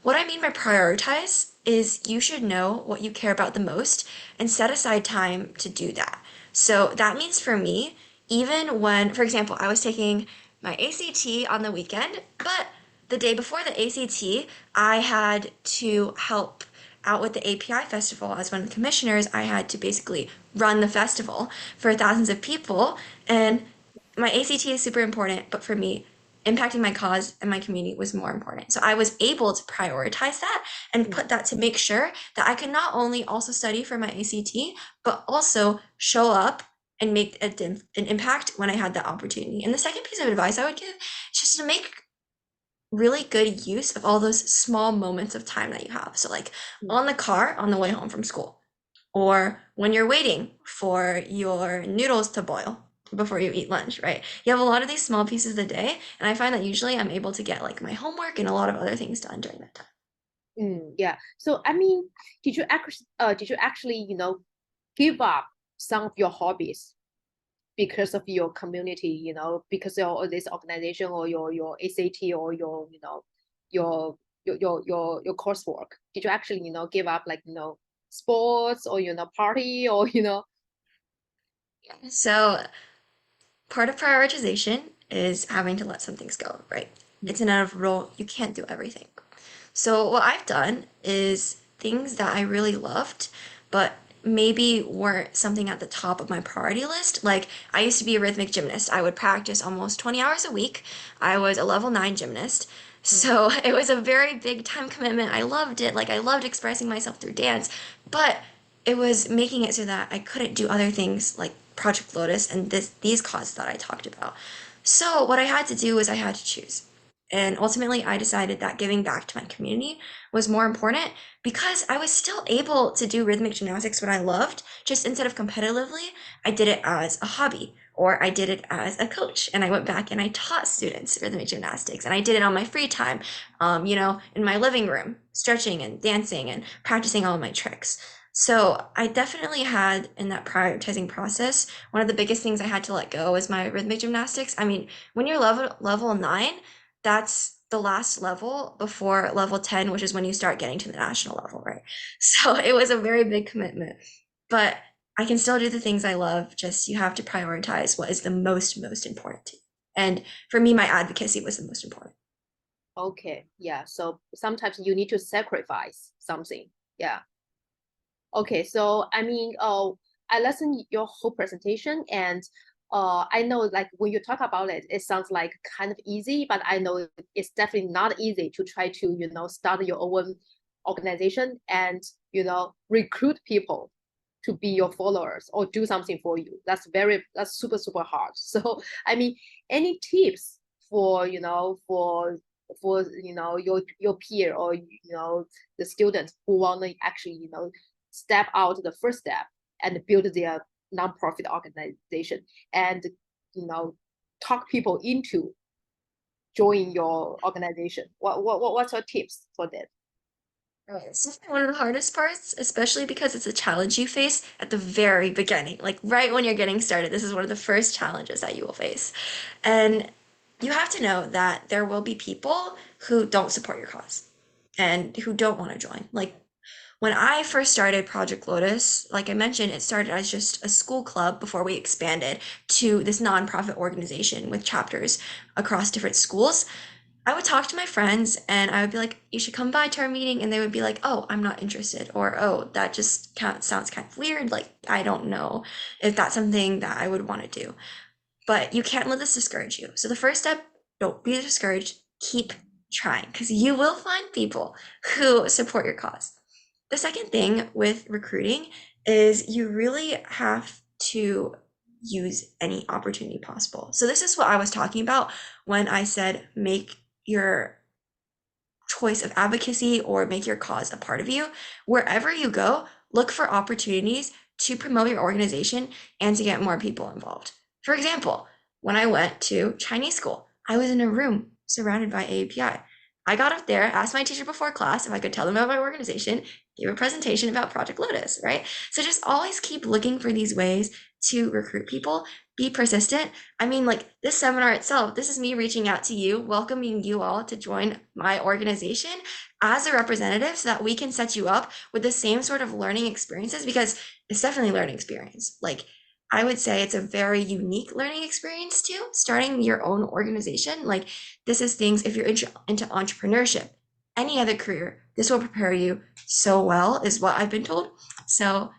What I mean by prioritize is you should know what you care about the most and set aside time to do that. So that means for me, even when, for example, I was taking my ACT on the weekend, but the day before the ACT, I had to help out with the API festival as one of the commissioners. I had to basically run the festival for thousands of people. And my ACT is super important, but for me, impacting my cause and my community was more important. So I was able to prioritize that and put that to make sure that I could not only also study for my ACT, but also show up and make an impact when I had that opportunity. And the second piece of advice I would give is just to make really good use of all those small moments of time that you have. So like on the car on the way home from school, or when you're waiting for your noodles to boil before you eat lunch, right? You have a lot of these small pieces of the day, and I find that usually I'm able to get like my homework and a lot of other things done during that time. Yeah. So I mean, did you actually give up some of your hobbies because of your community, because of this organization or your ACT or your your coursework? Did you actually give up like sports or party or So part of prioritization is having to let some things go, right? It's an rule. You can't do everything. So what I've done is things that I really loved, but maybe weren't something at the top of my priority list. Like I used to be a rhythmic gymnast. I would practice almost 20 hours a week. I was a level 9 gymnast. So it was a very big time commitment. I loved it. Like I loved expressing myself through dance, but it was making it so that I couldn't do other things like Project Lotus and these causes that I talked about. So what I had to do was I had to choose. And ultimately, I decided that giving back to my community was more important because I was still able to do rhythmic gymnastics when I loved, just instead of competitively, I did it as a hobby or I did it as a coach. And I went back and I taught students rhythmic gymnastics and I did it on my free time, in my living room, stretching and dancing and practicing all of my tricks. So I definitely had in that prioritizing process, one of the biggest things I had to let go was my rhythmic gymnastics. I mean, when you're level 9, that's the last level before level 10, which is when you start getting to the national level, right? So it was a very big commitment. But I can still do the things I love, just you have to prioritize what is the most important to you. And for me, my advocacy was the most important. Okay, yeah. So sometimes you need to sacrifice something. Yeah. Okay, so I mean, I listened your whole presentation, and I know like when you talk about it, it sounds like kind of easy, but I know it's definitely not easy to try to start your own organization and recruit people to be your followers or do something for you. That's super hard. So I mean, any tips for your peer or the students who want to actually step out the first step and build their nonprofit organization and talk people into join your organization? What's your tips for that? It's definitely one of the hardest parts, especially because it's a challenge you face at the very beginning. Like right when you're getting started, this is one of the first challenges that you will face. And you have to know that there will be people who don't support your cause and who don't want to join. Like when I first started Project Lotus, like I mentioned, it started as just a school club before we expanded to this nonprofit organization with chapters across different schools. I would talk to my friends and I would be like, you should come by to our meeting. And they would be like, oh, I'm not interested. Or, oh, that just sounds kind of weird. Like, I don't know if that's something that I would want to do. But you can't let this discourage you. So the first step, don't be discouraged. Keep trying because you will find people who support your cause. The second thing with recruiting is you really have to use any opportunity possible. So this is what I was talking about when I said make your choice of advocacy or make your cause a part of you. Wherever you go, look for opportunities to promote your organization and to get more people involved. For example, when I went to Chinese school, I was in a room surrounded by AAPI. I got up there, asked my teacher before class if I could tell them about my organization, gave a presentation about Project Lotus, right? So just always keep looking for these ways to recruit people, be persistent. I mean, like this seminar itself, this is me reaching out to you, welcoming you all to join my organization as a representative so that we can set you up with the same sort of learning experiences because it's definitely a learning experience. Like I would say it's a very unique learning experience too, starting your own organization. Like this is things, if you're into entrepreneurship, any other career, this will prepare you so well is what I've been told. So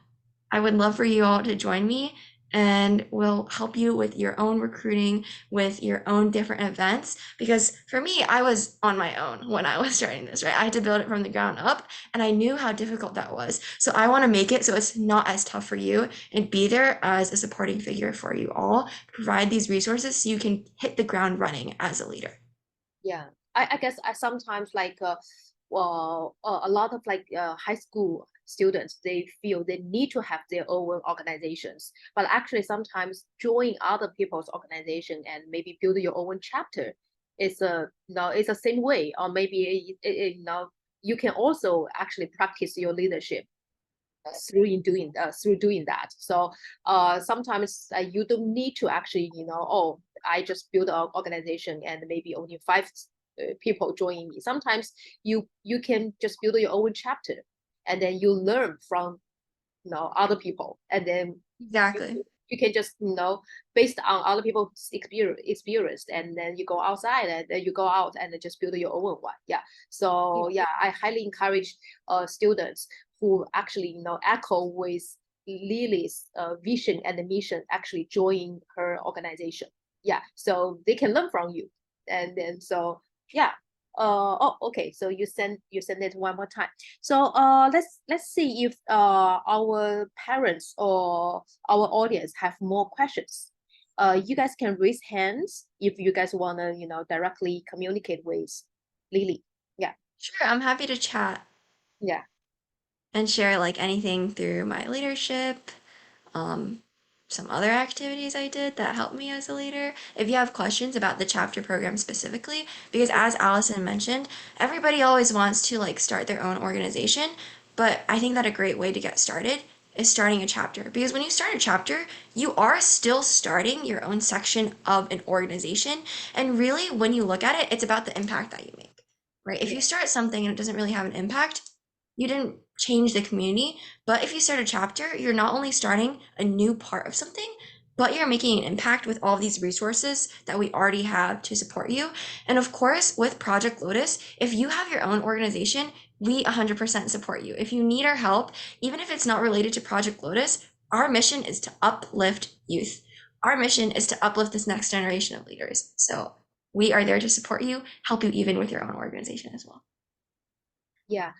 I would love for you all to join me and we'll help you with your own recruiting, with your own different events. Because for me, I was on my own when I was starting this, right? I had to build it from the ground up and I knew how difficult that was. So I want to make it so it's not as tough for you and be there as a supporting figure for you all, provide these resources so you can hit the ground running as a leader. Yeah, I guess I sometimes like a lot of like high school students, they feel they need to have their own organizations, but actually sometimes join other people's organization and maybe build your own chapter is it's the same way, or maybe you can also actually practice your leadership through doing that. So sometimes you don't need to actually oh, I just build an organization and maybe only 5 people joining me. Sometimes you can just build your own chapter and then you learn from other people, and then Exactly. you can just based on other people's experience, and then you go outside and then you go out and just build your own one. Yeah. So yeah, I highly encourage students who actually echo with Lily's vision and mission, actually join her organization. Yeah, so they can learn from you. And then so yeah. Oh, okay. So you send it one more time. So let's see if our parents or our audience have more questions. you guys can raise hands if you guys want to, directly communicate with Lily. Yeah. Sure, I'm happy to chat Yeah. and share like anything through my leadership, some other activities I did that helped me as a leader. If you have questions about the chapter program specifically, because as Allison mentioned, everybody always wants to like start their own organization, but I think that a great way to get started is starting a chapter. Because when you start a chapter, you are still starting your own section of an organization. And really, when you look at it, it's about the impact that you make, right? If you start something and it doesn't really have an impact, you didn't change the community. But if you start a chapter, you're not only starting a new part of something, but you're making an impact with all these resources that we already have to support you. And of course, with Project Lotus, if you have your own organization, we 100% support you. If you need our help, even if it's not related to Project Lotus, our mission is to uplift youth. Our mission is to uplift this next generation of leaders. So we are there to support you, help you even with your own organization as well. Yeah.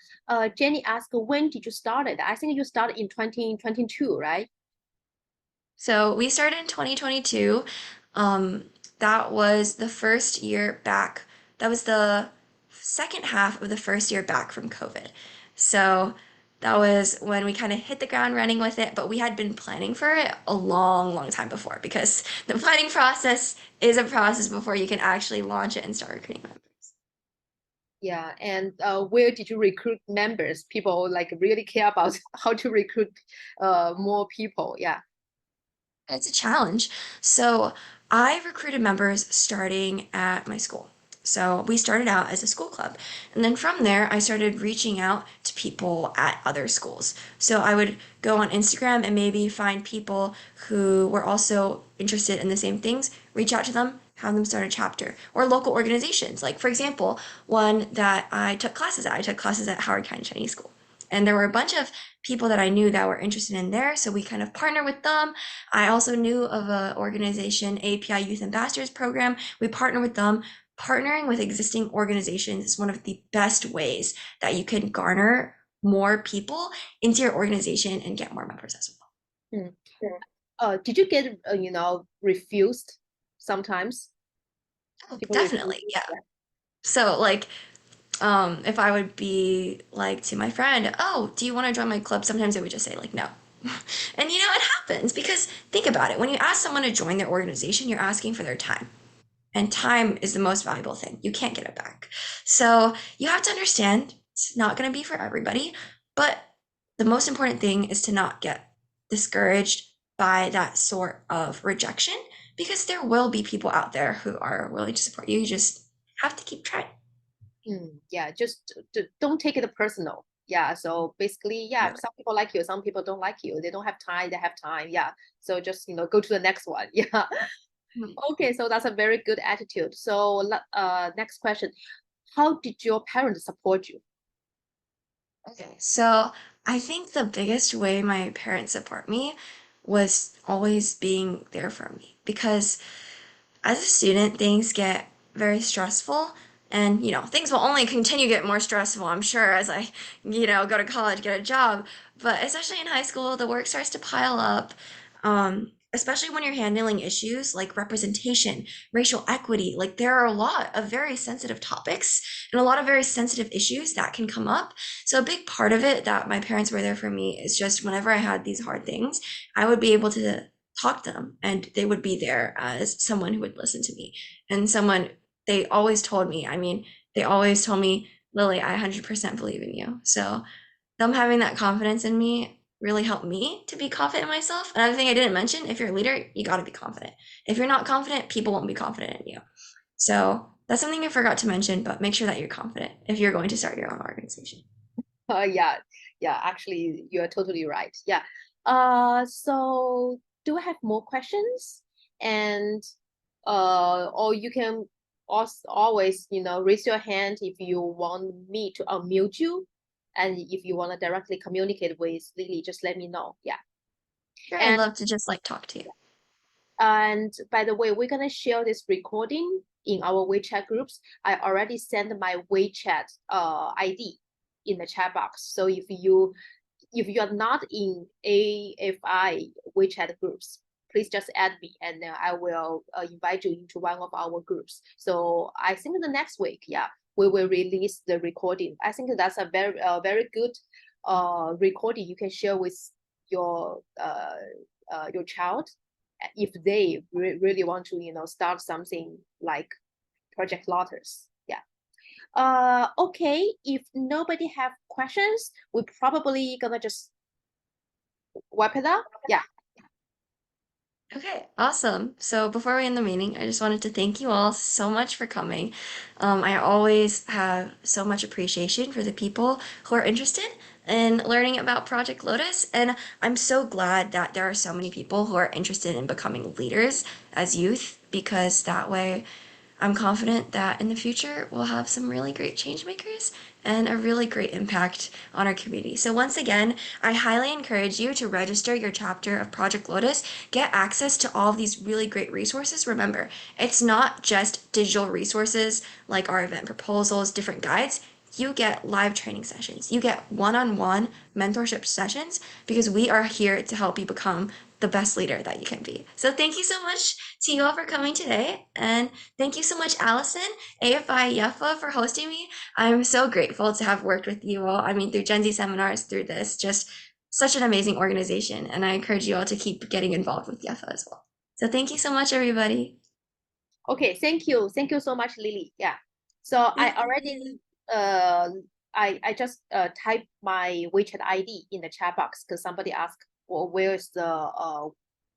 Jenny asked, when did you start it? I think you started in 2022, right? So we started in 2022. That was the first year back. That was the second half of the first year back from COVID. So that was when we kind of hit the ground running with it, but we had been planning for it a long, long time before because the planning process is a process before you can actually launch it and start recruiting members. Yeah, and where did you recruit members? People like really care about how to recruit more people. Yeah. It's a challenge. So I recruited members starting at my school. So we started out as a school club. And then from there, I started reaching out to people at other schools. So I would go on Instagram and maybe find people who were also interested in the same things, reach out to them, have them start a chapter, or local organizations. Like, for example, one that I took classes at Howard County Chinese School. And there were a bunch of people that I knew that were interested in there. So we kind of partnered with them. I also knew of an organization, AAPI Youth Ambassadors Program. We partnered with them. Partnering with existing organizations is one of the best ways that you can garner more people into your organization and get more members as well. Did you get, refused sometimes? Oh, People definitely, refuse? yeah. So like, if I would be like to my friend, oh, do you want to join my club? Sometimes they would just say like, no. And it happens because think about it. When you ask someone to join their organization, you're asking for their time. And time is the most valuable thing. You can't get it back. So you have to understand it's not going to be for everybody. But the most important thing is to not get discouraged by that sort of rejection because there will be people out there who are willing to support you. You just have to keep trying. Yeah, just don't take it personal. Yeah, so basically, yeah, some people like you, some people don't like you. They don't have time, they have time. Yeah, so just go to the next one. Yeah. Okay, so that's a very good attitude. So next question, how did your parents support you? Okay, so I think the biggest way my parents support me was always being there for me because as a student, things get very stressful and things will only continue to get more stressful, I'm sure, as I go to college, get a job, but especially in high school the work starts to pile up, especially when you're handling issues like representation, racial equity. Like there are a lot of very sensitive topics and a lot of very sensitive issues that can come up. So a big part of it that my parents were there for me is just whenever I had these hard things, I would be able to talk to them and they would be there as someone who would listen to me and someone they always told me, Lily, I 100% believe in you. So them having that confidence in me really helped me to be confident in myself. Another thing I didn't mention, if you're a leader, you got to be confident. If you're not confident, people won't be confident in you. So that's something I forgot to mention, but make sure that you're confident if you're going to start your own organization. Yeah, actually, you're totally right. Yeah. So do I have more questions? And or you can also always, raise your hand if you want me to unmute you. And if you want to directly communicate with Lily, just let me know. Yeah. Sure, I'd love to just talk to you. And by the way, we're gonna share this recording in our WeChat groups. I already sent my WeChat ID in the chat box. So if you are not in AFI WeChat groups, please just add me, and then I will invite you into one of our groups. So I think the next week, yeah, we will release the recording. I think that's a very good recording you can share with your child if they really want to, start something like Project Lotus. Yeah. Okay, if nobody have questions, we're probably gonna just wrap it up. Yeah. Okay, awesome. So before we end the meeting, I just wanted to thank you all so much for coming. I always have so much appreciation for the people who are interested in learning about Project Lotus, and I'm so glad that there are so many people who are interested in becoming leaders as youth, because that way I'm confident that in the future we'll have some really great change makers and a really great impact on our community. So once again, I highly encourage you to register your chapter of Project Lotus, get access to all of these really great resources. Remember, it's not just digital resources like our event proposals, different guides. You get live training sessions. You get one-on-one mentorship sessions because we are here to help you become the best leader that you can be. So thank you so much to you all for coming today. And thank you so much, Allison, Afi-Yefa, for hosting me. I'm so grateful to have worked with you all. I mean, through Gen Z seminars, through this, just such an amazing organization. And I encourage you all to keep getting involved with Yefa as well. So thank you so much, everybody. Okay, thank you. Thank you so much, Lily. Yeah. So I already I just typed my WeChat ID in the chat box because somebody asked, well, where's the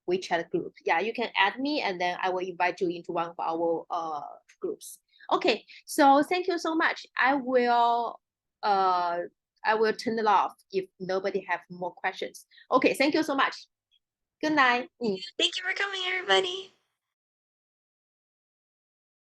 WeChat group? Yeah, you can add me and then I will invite you into one of our groups. Okay, so thank you so much. I will turn it off if nobody have more questions. Okay, thank you so much. Good night. Thank you for coming, everybody.